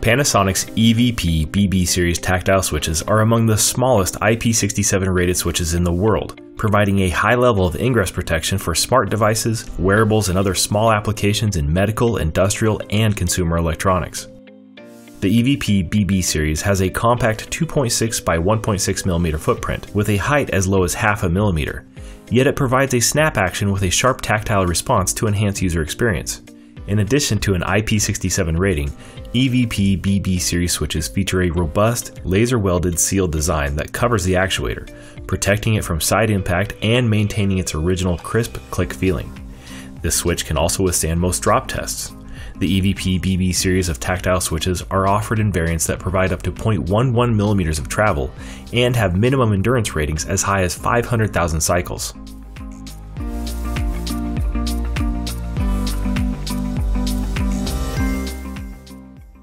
Panasonic's EVP BB series tactile switches are among the smallest IP67 rated switches in the world, providing a high level of ingress protection for smart devices, wearables, and other small applications in medical, industrial, and consumer electronics. The EVP BB series has a compact 2.6 by 1.6 mm footprint with a height as low as half a millimeter, yet it provides a snap action with a sharp tactile response to enhance user experience. In addition to an IP67 rating, EVP BB series switches feature a robust, laser-welded sealed design that covers the actuator, protecting it from side impact and maintaining its original crisp click feeling. This switch can also withstand most drop tests. The EVP BB series of tactile switches are offered in variants that provide up to 0.11 mm of travel and have minimum endurance ratings as high as 500,000 cycles.